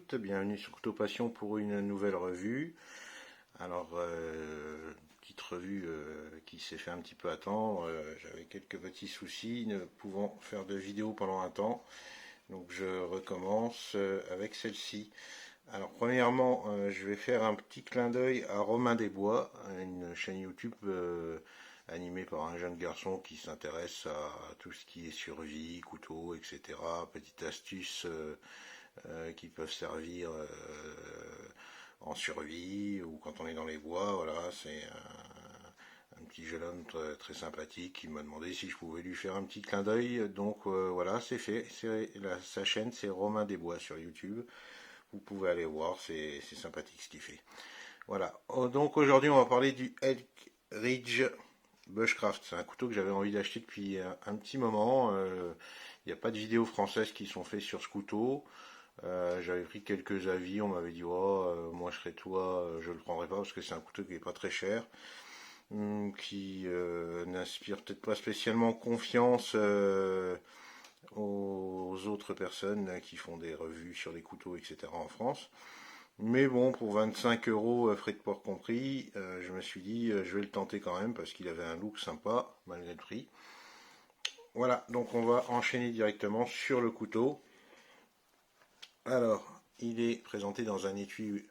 toutes, bienvenue sur Couteau Passion pour une nouvelle revue. Alors, petite revue qui s'est fait un petit peu attendre, j'avais quelques petits soucis ne pouvant faire de vidéo pendant un temps, donc je recommence avec celle-ci. Alors premièrement, je vais faire un petit clin d'œil à Romain Desbois, une chaîne YouTube animée par un jeune garçon qui s'intéresse à tout ce qui est survie, couteau, etc. Petites astuces qui peuvent servir en survie ou quand on est dans les bois. Voilà, c'est un petit jeune homme très sympathique qui m'a demandé si je pouvais lui faire un petit clin d'œil. Donc voilà, c'est fait. Sa chaîne, c'est Romain Desbois sur YouTube. Vous pouvez aller voir, c'est sympathique ce qu'il fait. Voilà. Donc aujourd'hui, on va parler du Elk Ridge Bushcraft. C'est un couteau que j'avais envie d'acheter depuis un petit moment. Il n'y a pas de vidéos françaises qui sont faites sur ce couteau. J'avais pris quelques avis, on m'avait dit oh, moi je serais toi, je le prendrais pas parce que c'est un couteau qui n'est pas très cher, qui n'inspire peut-être pas spécialement confiance aux autres personnes qui font des revues sur des couteaux, etc. en France. Mais bon, pour 25 euros, frais de port compris, je me suis dit je vais le tenter quand même parce qu'il avait un look sympa malgré le prix. Voilà, donc on va enchaîner directement sur le couteau. Alors, il est présenté dans un étui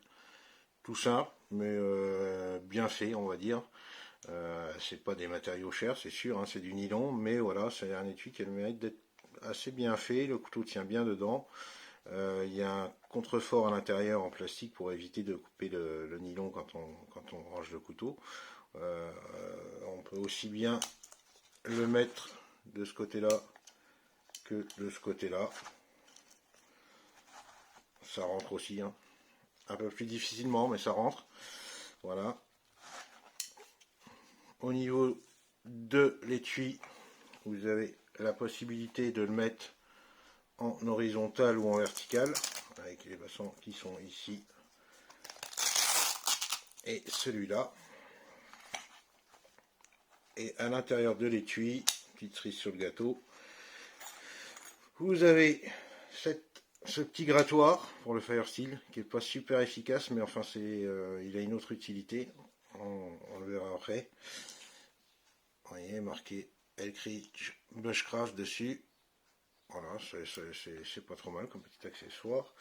tout simple, mais bien fait, on va dire. C'est pas des matériaux chers, c'est sûr, hein, c'est du nylon, mais voilà, c'est un étui qui a le mérite d'être assez bien fait. Le couteau tient bien dedans. Il y a un contrefort à l'intérieur en plastique pour éviter de couper le nylon quand on range le couteau. On peut aussi bien le mettre de ce côté-là que de ce côté-là. Ça rentre aussi, hein. Un peu plus difficilement, mais ça rentre. Voilà. Au niveau de l'étui, vous avez la possibilité de le mettre en horizontal ou en vertical, avec les bassins qui sont ici et celui-là. Et à l'intérieur de l'étui, petite cerise sur le gâteau, vous avez ce petit grattoir pour le Firesteel qui n'est pas super efficace, mais enfin il a une autre utilité. On le verra après. Vous voyez, marqué Elk Ridge Bushcraft dessus. Voilà, c'est pas trop mal comme petit accessoire.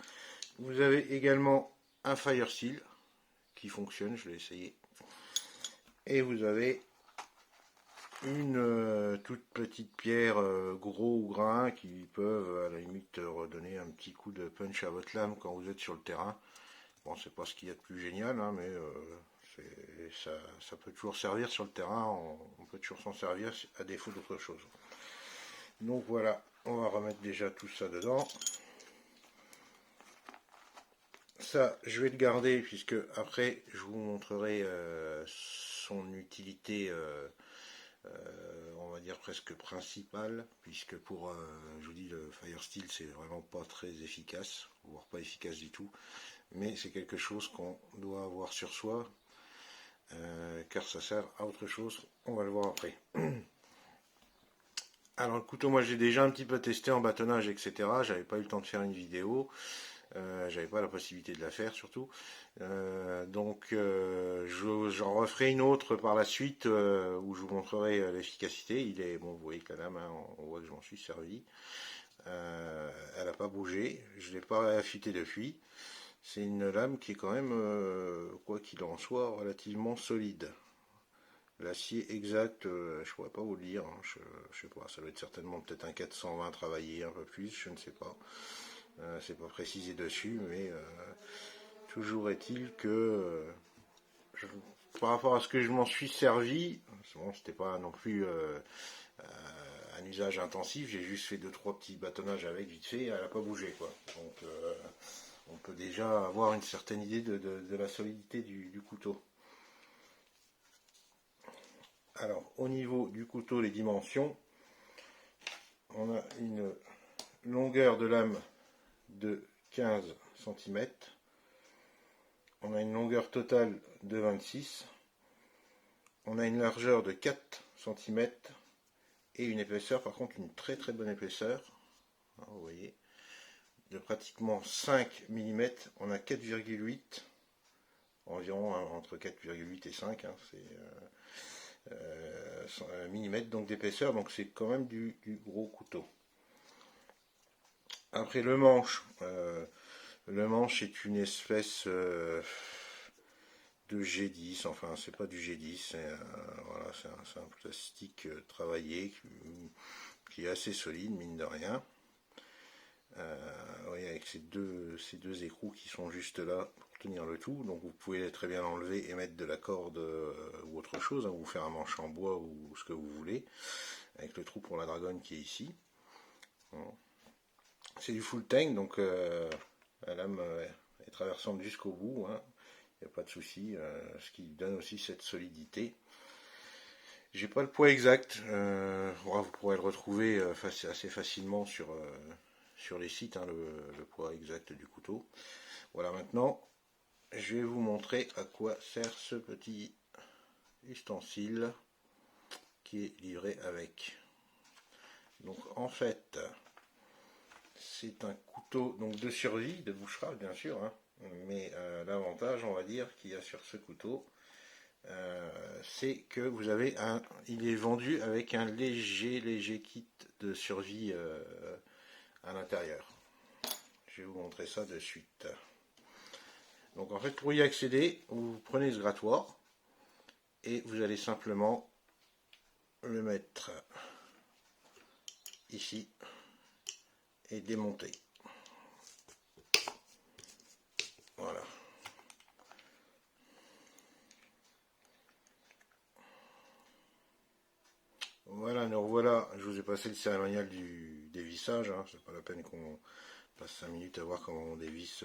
Vous avez également un Firesteel qui fonctionne, je l'ai essayé. Et vous avez une toute petite pierre gros ou grain qui peuvent à la limite redonner un petit coup de punch à votre lame quand vous êtes sur le terrain. Bon, c'est pas ce qu'il y a de plus génial, hein, mais ça peut toujours servir sur le terrain, on peut toujours s'en servir à défaut d'autre chose. Donc voilà, on va remettre déjà tout ça dedans. Ça, je vais le garder puisque après, je vous montrerai son utilité, on va dire presque principale, puisque pour, je vous dis, le Firesteel, c'est vraiment pas très efficace, voire pas efficace du tout, mais c'est quelque chose qu'on doit avoir sur soi, car ça sert à autre chose, on va le voir après. Alors le couteau, moi j'ai déjà un petit peu testé en bâtonnage, etc. J'avais pas eu le temps de faire une vidéo. J'avais pas la possibilité de la faire surtout. Donc j'en referai une autre par la suite où je vous montrerai l'efficacité. Il est bon, vous voyez que la lame, hein, on voit que je m'en suis servi. Elle n'a pas bougé, je l'ai pas affûté depuis. C'est une lame qui est quand même, quoi qu'il en soit, relativement solide. L'acier exact, je pourrais pas vous le dire, hein, je sais pas, ça doit être certainement peut-être un 420 travaillé, un peu plus, je ne sais pas. C'est pas précisé dessus, mais toujours est-il que par rapport à ce que je m'en suis servi, bon, c'était pas non plus un usage intensif, j'ai juste fait 2-3 petits bâtonnages avec vite fait, elle n'a pas bougé quoi. Donc on peut déjà avoir une certaine idée de la solidité du couteau. Alors au niveau du couteau, les dimensions, on a une longueur de lame de 15 cm. On a une longueur totale de 26. On a une largeur de 4 cm et une épaisseur, par contre une très très bonne épaisseur. Vous voyez, de pratiquement 5 mm, on a 4,8 environ, hein, entre 4,8 et 5, hein, c'est mm donc d'épaisseur, donc c'est quand même du gros couteau. Après le manche est une espèce de G10, enfin c'est pas du G10, voilà, c'est un plastique travaillé qui est assez solide mine de rien. Oui, avec ces deux écrous qui sont juste là pour tenir le tout, donc vous pouvez très bien l'enlever et mettre de la corde ou autre chose, hein, ou faire un manche en bois ou ce que vous voulez, avec le trou pour la dragonne qui est ici. Bon. C'est du full tank, donc la lame est traversante jusqu'au bout, hein, il n'y a pas de souci, ce qui donne aussi cette solidité. J'ai pas le poids exact, vous pourrez le retrouver assez facilement sur les sites, hein, le poids exact du couteau. Voilà, maintenant je vais vous montrer à quoi sert ce petit ustensile qui est livré avec. Donc en fait, c'est un couteau donc de survie, de boucheral bien sûr, hein, mais l'avantage, on va dire, qu'il y a sur ce couteau, c'est que vous avez il est vendu avec un léger kit de survie à l'intérieur. Je vais vous montrer ça de suite. Donc en fait, pour y accéder, vous prenez ce grattoir et vous allez simplement le mettre ici et démonter. Voilà. Voilà, nous revoilà. Je vous ai passé le cérémonial du dévissage, hein. C'est pas la peine qu'on passe 5 minutes à voir comment on dévisse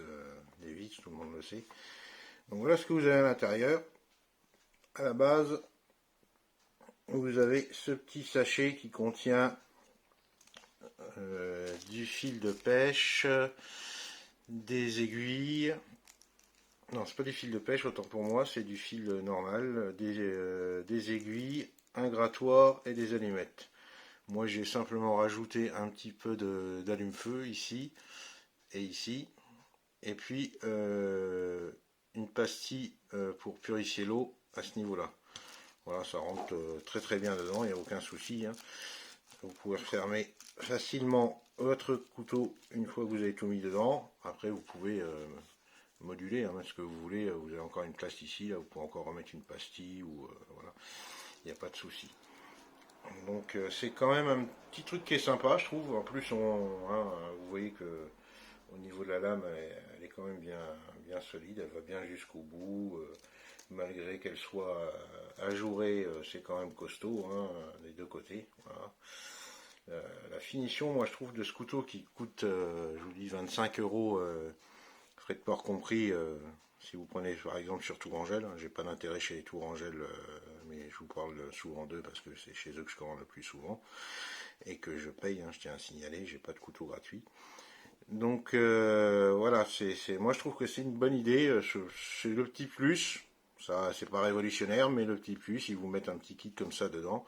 des vis, tout le monde le sait. Donc voilà ce que vous avez à l'intérieur. À la base, vous avez ce petit sachet qui contient du fil de pêche, des aiguilles. Non, c'est pas du fil de pêche, autant pour moi, c'est du fil normal, des aiguilles, un grattoir et des allumettes. Moi, j'ai simplement rajouté un petit peu d'allume-feu ici et ici, et puis une pastille pour purifier l'eau à ce niveau-là. Voilà, ça rentre très très bien dedans, il n'y a aucun souci, hein. Vous pouvez refermer facilement votre couteau une fois que vous avez tout mis dedans. Après, vous pouvez moduler, hein, ce que vous voulez. Vous avez encore une place ici, là, vous pouvez encore remettre une pastille, ou voilà, il n'y a pas de souci. Donc c'est quand même un petit truc qui est sympa, je trouve. En plus, vous voyez que au niveau de la lame, elle est quand même bien solide, elle va bien jusqu'au bout. Malgré qu'elle soit ajourée, c'est quand même costaud, hein, des deux côtés. Voilà. La finition, moi je trouve, de ce couteau qui coûte, je vous dis, 25 €, frais de port compris, si vous prenez par exemple sur Tourangelle, hein, j'ai pas d'intérêt chez les Tourangelle, mais je vous parle souvent d'eux parce que c'est chez eux que je commande le plus souvent et que je paye, hein, je tiens à signaler, j'ai pas de couteau gratuit. Donc voilà, moi je trouve que c'est une bonne idée, c'est le petit plus, ça c'est pas révolutionnaire, mais le petit plus, ils vous mettent un petit kit comme ça dedans,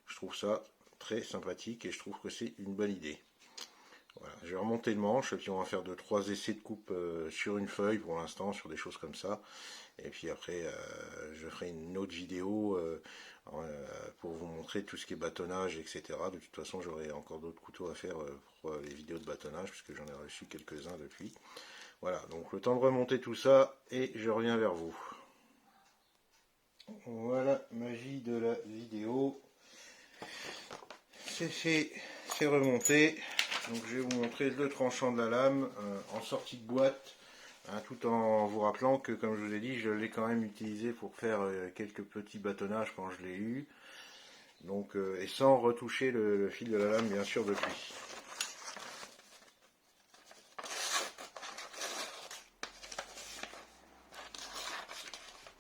je trouve ça très sympathique et je trouve que c'est une bonne idée. Voilà, je vais remonter le manche et puis on va faire 2-3 essais de coupe sur une feuille pour l'instant, sur des choses comme ça. Et puis après, je ferai une autre vidéo pour vous montrer tout ce qui est bâtonnage, etc. De toute façon, j'aurai encore d'autres couteaux à faire pour les vidéos de bâtonnage, puisque j'en ai reçu quelques-uns depuis. Voilà, donc le temps de remonter tout ça et je reviens vers vous. Voilà, magie de la vidéo. C'est remonté. Donc je vais vous montrer le tranchant de la lame en sortie de boîte, hein, tout en vous rappelant que, comme je vous ai dit, je l'ai quand même utilisé pour faire quelques petits bâtonnages quand je l'ai eu. Donc, et sans retoucher le fil de la lame, bien sûr, depuis.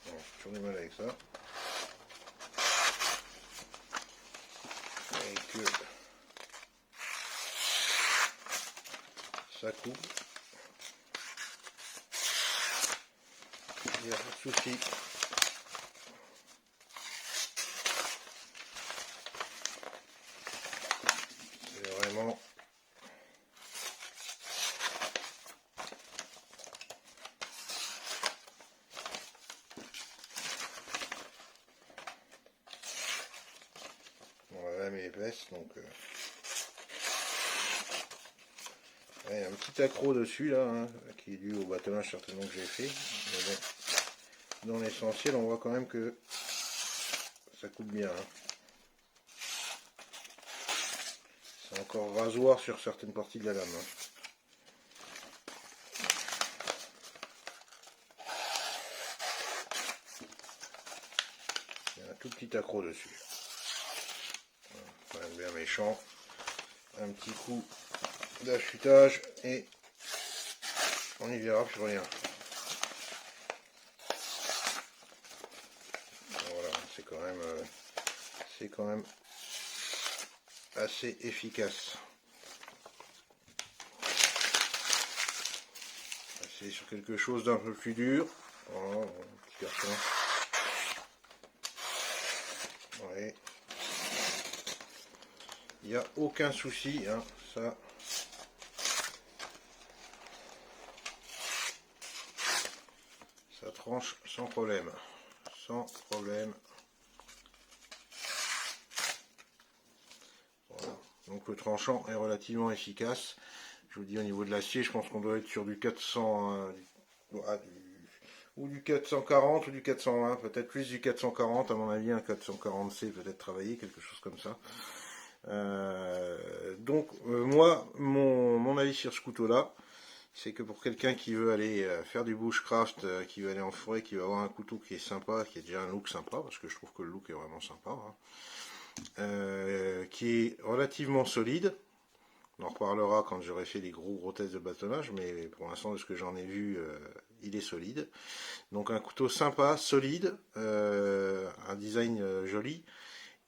Bon, j'ai toujours du mal avec ça. Et que ça coupe. Il n'y a pas de souci. C'est vraiment lame est épaisse, donc il y a un petit accroc dessus là, hein, qui est dû au bâtonnage certainement que j'ai fait. Mais bon, dans l'essentiel, on voit quand même que ça coupe bien. Hein. C'est encore rasoir sur certaines parties de la lame. Hein. Il y a un tout petit accroc dessus. Voilà, quand même bien méchant. Un petit coup d'affûtage et on n'y verra plus rien. Voilà, c'est quand même assez efficace. C'est sur quelque chose d'un peu plus dur. Voilà, petit carton. Ouais. Il n'y a aucun souci, hein, ça. Ça tranche sans problème. Sans problème. Voilà. Donc le tranchant est relativement efficace. Je vous dis au niveau de l'acier, je pense qu'on doit être sur du 400 ou du 440 ou du 420, peut-être plus du 440 à mon avis, un 440C peut-être travaillé, quelque chose comme ça. Moi, mon avis sur ce couteau là, c'est que pour quelqu'un qui veut aller faire du bushcraft, qui veut aller en forêt, qui veut avoir un couteau qui est sympa, qui a déjà un look sympa, parce que je trouve que le look est vraiment sympa, hein, qui est relativement solide. On en reparlera quand j'aurai fait les gros tests de bâtonnage, mais pour l'instant, de ce que j'en ai vu, il est solide. Donc un couteau sympa, solide, un design joli,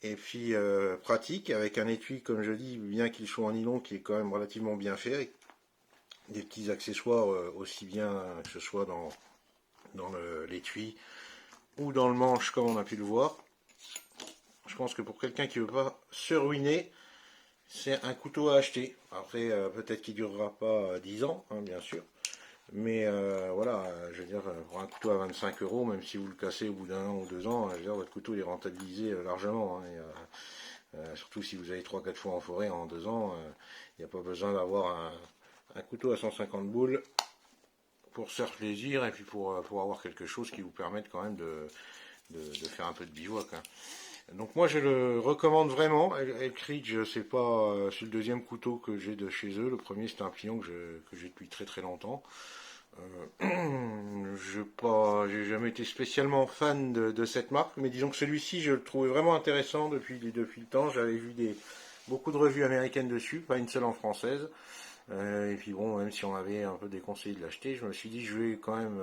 et puis pratique, avec un étui, comme je dis, bien qu'il soit en nylon, qui est quand même relativement bien fait, avec des petits accessoires aussi bien que ce soit dans l'étui ou dans le manche, comme on a pu le voir. Je pense que pour quelqu'un qui ne veut pas se ruiner, c'est un couteau à acheter. Après, peut-être qu'il ne durera pas 10 ans, hein, bien sûr. Mais voilà, je veux dire, pour un couteau à 25 €, même si vous le cassez au bout d'un an ou 2 ans, je veux dire, votre couteau est rentabilisé largement. Hein, surtout si vous allez 3-4 fois en forêt en 2 ans, il n'y a pas besoin d'avoir un couteau à 150 boules pour se faire plaisir et puis pour avoir quelque chose qui vous permette quand même de faire un peu de bivouac. Hein. Donc moi je le recommande vraiment. Elkridge, c'est pas c'est le deuxième couteau que j'ai de chez eux. Le premier c'était un Plion que j'ai depuis très très longtemps. J'ai jamais été spécialement fan de cette marque, mais disons que celui-ci je le trouvais vraiment intéressant depuis le temps. J'avais vu beaucoup de revues américaines dessus, pas une seule en française. Et puis bon, même si on m'avait un peu déconseillé de l'acheter, je me suis dit je vais quand même,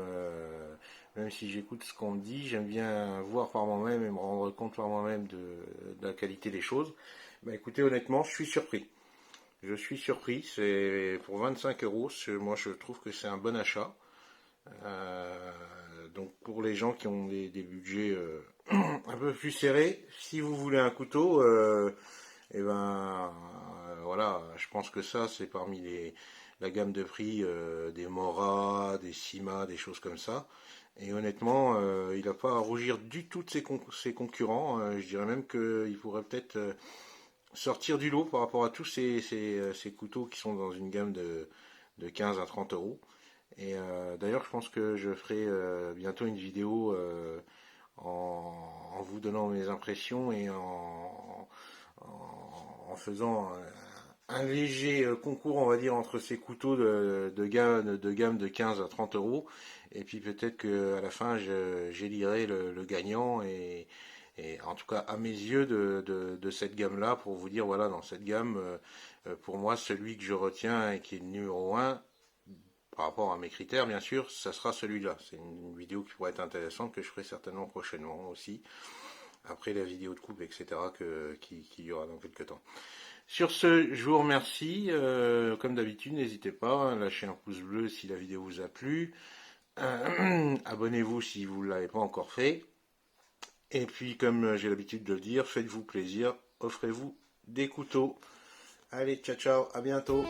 même si j'écoute ce qu'on me dit, j'aime bien voir par moi-même et me rendre compte par moi-même de la qualité des choses. Bah écoutez, honnêtement, je suis surpris. Je suis surpris, c'est pour 25 €, moi je trouve que c'est un bon achat. Donc pour les gens qui ont des budgets un peu plus serrés, si vous voulez un couteau, et ben voilà, je pense que ça c'est parmi la gamme de prix des Mora, des Sima, des choses comme ça. Et honnêtement, il n'a pas à rougir du tout de ses concurrents. Je dirais même qu'il pourrait peut-être sortir du lot par rapport à tous ces couteaux qui sont dans une gamme de 15 à 30 €. Et d'ailleurs, je pense que je ferai bientôt une vidéo en vous donnant mes impressions et en faisant un léger concours, on va dire, entre ces couteaux de gamme de 15 à 30 €. Et puis peut-être qu'à la fin, j'élirai le gagnant et en tout cas à mes yeux de cette gamme-là pour vous dire, voilà, dans cette gamme, pour moi, celui que je retiens et qui est le numéro 1, par rapport à mes critères, bien sûr, ça sera celui-là. C'est une vidéo qui pourrait être intéressante que je ferai certainement prochainement aussi, après la vidéo de coupe, etc., qu'il y aura dans quelques temps. Sur ce, je vous remercie. Comme d'habitude, n'hésitez pas à lâcher un pouce bleu si la vidéo vous a plu. Abonnez-vous si vous ne l'avez pas encore fait. Et puis, comme j'ai l'habitude de le dire, faites-vous plaisir, offrez-vous des couteaux. Allez, ciao, ciao, à bientôt.